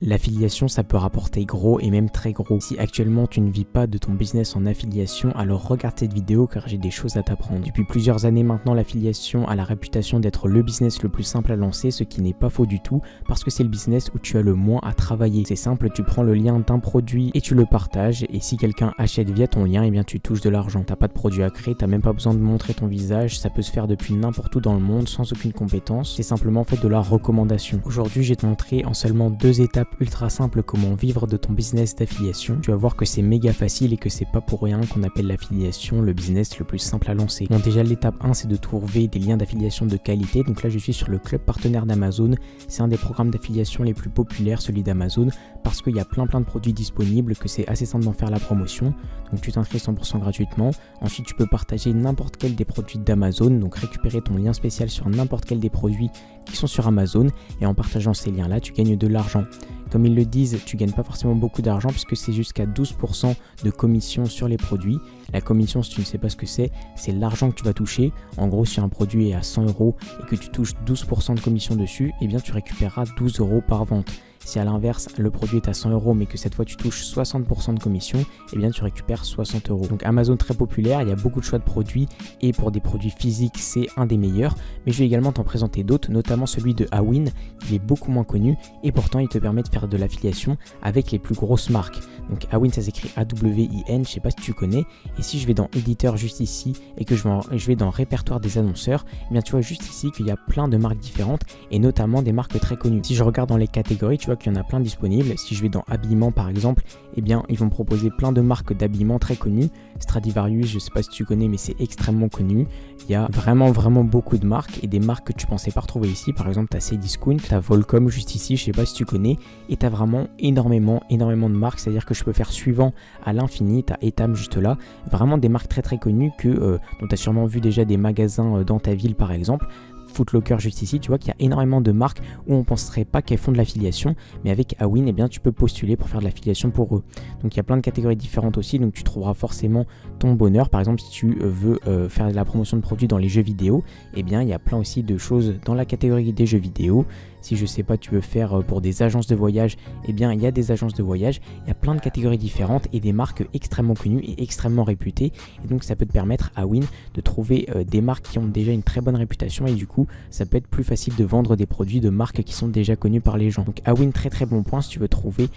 L'affiliation, ça peut rapporter gros et même très gros. Si actuellement tu ne vis pas de ton business en affiliation, alors regarde cette vidéo car j'ai des choses à t'apprendre. Depuis plusieurs années maintenant, l'affiliation a la réputation d'être le business le plus simple à lancer, ce qui n'est pas faux du tout parce que c'est le business où tu as le moins à travailler. C'est simple, tu prends le lien d'un produit et tu le partages et si quelqu'un achète via ton lien, eh bien tu touches de l'argent. T'as pas de produit à créer, t'as même pas besoin de montrer ton visage, ça peut se faire depuis n'importe où dans le monde sans aucune compétence. C'est simplement fait de la recommandation. Aujourd'hui, j'ai montré en seulement 2 étapes ultra simple comment vivre de ton business d'affiliation. Tu vas voir que c'est méga facile et que c'est pas pour rien qu'on appelle l'affiliation le business le plus simple à lancer. Bon, déjà l'étape 1 c'est de trouver des liens d'affiliation de qualité. Donc là je suis sur le club partenaire d'Amazon. C'est un des programmes d'affiliation les plus populaires, celui d'Amazon, parce qu'il y a plein de produits disponibles, que c'est assez simple d'en faire la promotion. Donc tu t'inscris 100% gratuitement. Ensuite tu peux partager n'importe quel des produits d'Amazon, donc récupérer ton lien spécial sur n'importe quel des produits qui sont sur Amazon et en partageant ces liens là tu gagnes de l'argent. Comme ils le disent, tu gagnes pas forcément beaucoup d'argent puisque c'est jusqu'à 12% de commission sur les produits. La commission, si tu ne sais pas ce que c'est l'argent que tu vas toucher. En gros, si un produit est à 100 € et que tu touches 12% de commission dessus, eh bien tu récupéreras 12 € par vente. Si à l'inverse, le produit est à 100 € mais que cette fois tu touches 60% de commission, eh bien tu récupères 60 €. Donc Amazon très populaire, il y a beaucoup de choix de produits et pour des produits physiques, c'est un des meilleurs. Mais je vais également t'en présenter d'autres, notamment celui de Awin. Il est beaucoup moins connu et pourtant il te permet de faire de l'affiliation avec les plus grosses marques. Donc Awin, ça s'écrit A-W-I-N, je sais pas si tu connais. Et si je vais dans éditeur juste ici et que je vais dans répertoire des annonceurs, eh bien tu vois juste ici qu'il y a plein de marques différentes et notamment des marques très connues. Si je regarde dans les catégories, tu vois qu'il y en a plein disponibles. Si je vais dans habillement par exemple, eh bien ils vont me proposer plein de marques d'habillement très connues. Stradivarius, je sais pas si tu connais mais c'est extrêmement connu. Il y a vraiment beaucoup de marques et des marques que tu pensais pas retrouver ici. Par exemple, tu as Cdiscount, tu as Volcom juste ici, je sais pas si tu connais, et tu as vraiment énormément de marques, c'est-à-dire que je peux faire suivant à l'infini. Tu as Etam juste là, vraiment des marques très connues dont tu as sûrement vu déjà des magasins dans ta ville par exemple. Footlocker juste ici, tu vois qu'il y a énormément de marques où on ne penserait pas qu'elles font de l'affiliation, mais avec Awin, eh bien, tu peux postuler pour faire de l'affiliation pour eux. Donc il y a plein de catégories différentes aussi, donc tu trouveras forcément ton bonheur. Par exemple, si tu veux faire de la promotion de produits dans les jeux vidéo, eh bien il y a plein aussi de choses dans la catégorie des jeux vidéo. Si je sais pas, tu veux faire pour des agences de voyage, eh bien il y a des agences de voyage, il y a plein de catégories différentes et des marques extrêmement connues et extrêmement réputées. Et donc ça peut te permettre à Awin de trouver des marques qui ont déjà une très bonne réputation et du coup ça peut être plus facile de vendre des produits de marques qui sont déjà connues par les gens. Donc Awin, très bon point si tu veux trouver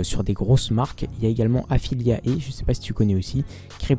sur des grosses marques. Il y a également Affiliae, je sais pas si tu connais aussi,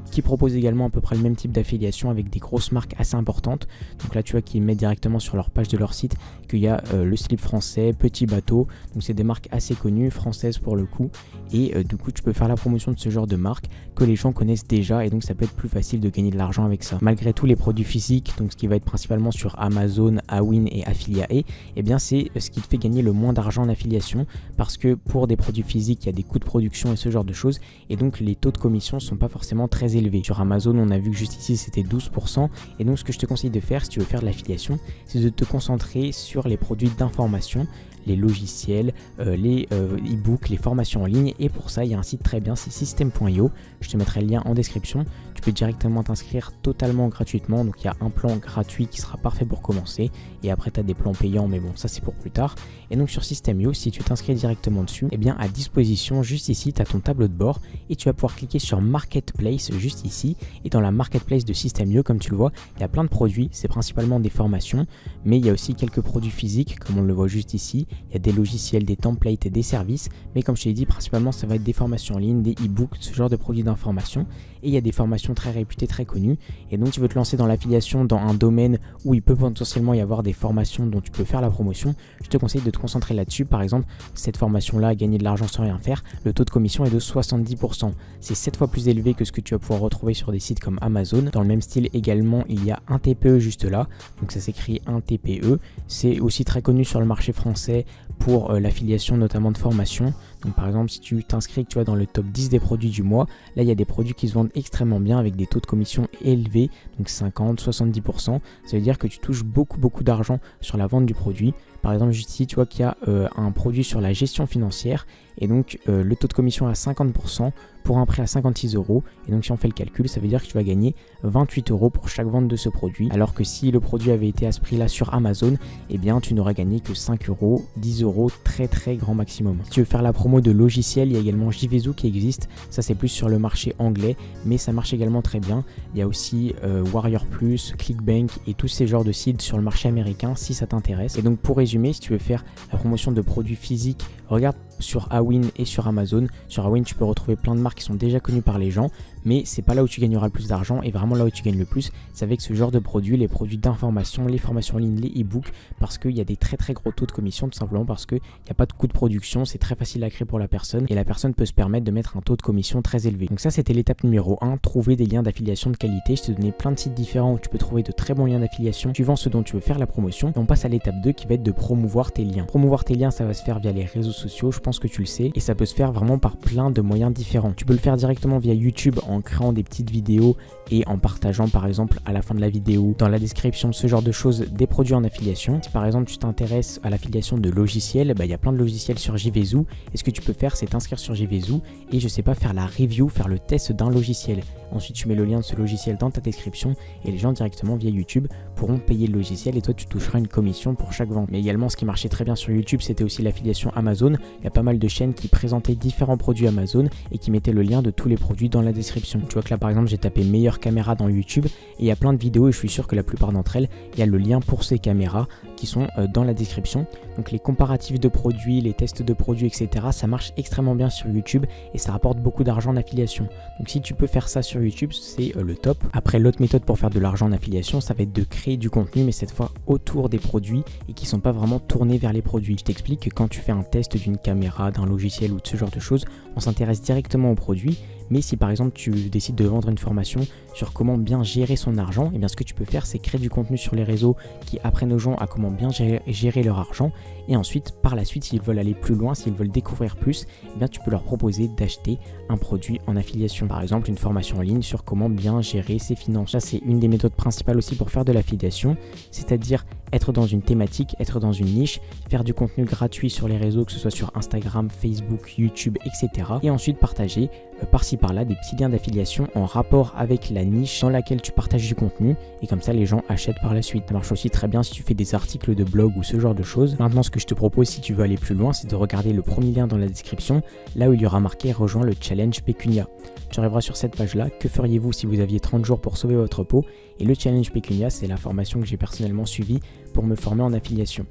qui propose également à peu près le même type d'affiliation avec des grosses marques assez importantes. Donc là tu vois qu'ils mettent directement sur leur page de leur site qu'il y a le slip français, Petit Bateau, donc c'est des marques assez connues, françaises pour le coup, et du coup tu peux faire la promotion de ce genre de marques que les gens connaissent déjà et donc ça peut être plus facile de gagner de l'argent avec ça. Malgré tout, les produits physiques, donc ce qui va être principalement sur Amazon, Awin et Affiliae, eh bien c'est ce qui te fait gagner le moins d'argent en affiliation parce que pour des produits physiques, il y a des coûts de production et ce genre de choses et donc les taux de commission sont pas forcément très élevés. Sur Amazon, on a vu que juste ici c'était 12% et donc ce que je te conseille de faire si tu veux faire de l'affiliation, c'est de te concentrer sur les produits d'information, les logiciels, les e-books, les formations en ligne et pour ça il y a un site très bien, c'est system.io, je te mettrai le lien en description. Tu peux directement t'inscrire totalement gratuitement, donc il y a un plan gratuit qui sera parfait pour commencer et après tu as des plans payants mais bon ça c'est pour plus tard. Et donc sur System.io, si tu t'inscris directement dessus, eh bien à disposition juste ici tu as ton tableau de bord et tu vas pouvoir cliquer sur Marketplace juste ici et dans la Marketplace de System.io comme tu le vois, il y a plein de produits, c'est principalement des formations mais il y a aussi quelques produits physiques comme on le voit juste ici, il y a des logiciels, des templates et des services mais comme je t'ai dit principalement ça va être des formations en ligne, des e-books, ce genre de produits d'information et il y a des formations très réputées, très connues et donc tu veux te lancer dans l'affiliation dans un domaine où il peut potentiellement y avoir des formations dont tu peux faire la promotion, je te conseille de te concentrer là-dessus. Par exemple, cette formation-là, gagner de l'argent sans rien faire, le taux de commission est de 70%. C'est 7 fois plus élevé que ce que tu vas pouvoir retrouver sur des sites comme Amazon. Dans le même style également, il y a un TPE juste là, donc ça s'écrit un TPE. C'est aussi très connu sur le marché français pour l'affiliation notamment de formation. Donc par exemple, si tu t'inscris, tu vois, dans le top 10 des produits du mois, là il y a des produits qui se vendent extrêmement bien avec des taux de commission élevés, donc 50, 70%. Ça veut dire que tu touches beaucoup d'argent sur la vente du produit Par exemple, juste ici, tu vois qu'il y a un produit sur la gestion financière et donc le taux de commission à 50% pour un prix à 56 €. Et donc si on fait le calcul, ça veut dire que tu vas gagner 28 € pour chaque vente de ce produit. Alors que si le produit avait été à ce prix là sur Amazon, eh bien tu n'aurais gagné que 5 €, 10 €, très grand maximum. Si tu veux faire la promo de logiciels, il y a également JVZoo qui existe. Ça c'est plus sur le marché anglais, mais ça marche également très bien. Il y a aussi Warrior Plus, Clickbank et tous ces genres de sites sur le marché américain si ça t'intéresse. Et donc pour résumer, si tu veux faire la promotion de produits physiques, regarde sur Awin et sur Amazon. Sur Awin, tu peux retrouver plein de marques qui sont déjà connues par les gens, mais c'est pas là où tu gagneras le plus d'argent, et vraiment là où tu gagnes le plus, c'est avec ce genre de produits, les produits d'information, les formations en ligne, les e-books, parce qu'il y a des très gros taux de commission, tout simplement parce qu'il n'y a pas de coût de production, c'est très facile à créer pour la personne, et la personne peut se permettre de mettre un taux de commission très élevé. Donc ça, c'était l'étape numéro 1, trouver des liens d'affiliation de qualité. Je t'ai donné plein de sites différents où tu peux trouver de très bons liens d'affiliation suivant ce dont tu veux faire la promotion. Et on passe à l'étape 2 qui va être de promouvoir tes liens. Promouvoir tes liens, ça va se faire via les réseaux sociaux, je pense que tu le sais, et ça peut se faire vraiment par plein de moyens différents. Tu peux le faire directement via YouTube en créant des petites vidéos et en partageant par exemple à la fin de la vidéo, dans la description, ce genre de choses, des produits en affiliation. Si par exemple tu t'intéresses à l'affiliation de logiciels, il y a plein de logiciels sur JVZoo, et ce que tu peux faire c'est t'inscrire sur JVZoo et je sais pas, faire la review, faire le test d'un logiciel. Ensuite tu mets le lien de ce logiciel dans ta description et les gens directement via YouTube pourront payer le logiciel et toi tu toucheras une commission pour chaque vente. Mais également ce qui marchait très bien sur YouTube, c'était aussi l'affiliation Amazon. Il y a pas mal de chaînes qui présentaient différents produits Amazon et qui mettaient le lien de tous les produits dans la description. Tu vois que là par exemple j'ai tapé meilleure caméra dans YouTube et il y a plein de vidéos et je suis sûr que la plupart d'entre elles, il y a le lien pour ces caméras qui sont dans la description. Donc les comparatifs de produits, les tests de produits, etc. ça marche extrêmement bien sur YouTube et ça rapporte beaucoup d'argent en affiliation. Donc si tu peux faire ça sur YouTube, c'est le top. Après, l'autre méthode pour faire de l'argent en affiliation, ça va être de créer du contenu, mais cette fois autour des produits et qui sont pas vraiment tournés vers les produits. Je t'explique que quand tu fais un test d'une caméra, d'un logiciel ou de ce genre de choses, on s'intéresse directement aux produits. Mais si par exemple tu décides de vendre une formation sur comment bien gérer son argent, et bien ce que tu peux faire c'est créer du contenu sur les réseaux qui apprennent aux gens à comment bien gérer leur argent, et ensuite par la suite s'ils veulent aller plus loin, s'ils veulent découvrir plus, et bien tu peux leur proposer d'acheter un produit en affiliation, par exemple une formation en ligne sur comment bien gérer ses finances. Ça c'est une des méthodes principales aussi pour faire de l'affiliation, c'est-à-dire être dans une thématique, être dans une niche, faire du contenu gratuit sur les réseaux, que ce soit sur Instagram, Facebook, YouTube, etc. Et ensuite partager par-ci par-là des petits liens d'affiliation en rapport avec la niche dans laquelle tu partages du contenu, et comme ça les gens achètent par la suite. Ça marche aussi très bien si tu fais des articles de blog ou ce genre de choses. Maintenant ce que je te propose si tu veux aller plus loin, c'est de regarder le premier lien dans la description, là où il y aura marqué rejoins le challenge Pécunia. Tu arriveras sur cette page là, que feriez-vous si vous aviez 30 jours pour sauver votre peau? Et le challenge Pécunia, c'est la formation que j'ai personnellement suivie pour me former en affiliation.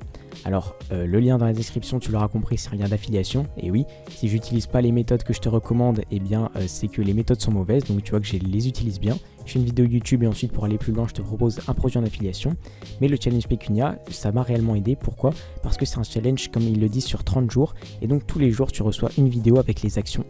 Alors le lien dans la description, tu l'auras compris, c'est un lien d'affiliation, et oui, si j'utilise pas les méthodes que je te recommande, et bien c'est que les méthodes sont mauvaises, donc tu vois que je les utilise bien. Je fais une vidéo YouTube et ensuite pour aller plus loin je te propose un produit en affiliation. Mais le challenge Pécunia, ça m'a réellement aidé. Pourquoi? Parce que c'est un challenge comme ils le disent sur 30 jours, et donc tous les jours tu reçois une vidéo avec les actions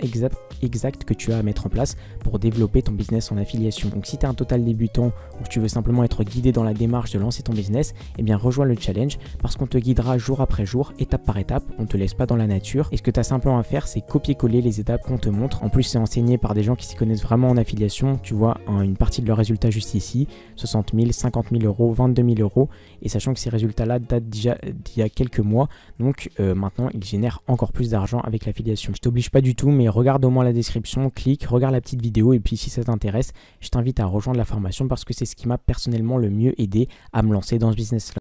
exactes que tu as à mettre en place pour développer ton business en affiliation. Donc si tu es un total débutant ou que tu veux simplement être guidé dans la démarche de lancer ton business, eh bien rejoins le challenge parce qu'on te guidera jour après jour, étape par étape, on ne te laisse pas dans la nature, et ce que tu as simplement à faire c'est copier-coller les étapes qu'on te montre. En plus c'est enseigné par des gens qui s'y connaissent vraiment en affiliation, tu vois une partie de leurs résultats juste ici, 60 000, 50 000 euros, 22 000 euros, et sachant que ces résultats-là datent déjà d'il y a quelques mois, donc maintenant ils génèrent encore plus d'argent avec l'affiliation. Je t'oblige pas du tout, mais regarde au moins la description, clique, regarde la petite vidéo, et puis si ça t'intéresse, je t'invite à rejoindre la formation parce que c'est ce qui m'a personnellement le mieux aidé à me lancer dans ce business-là.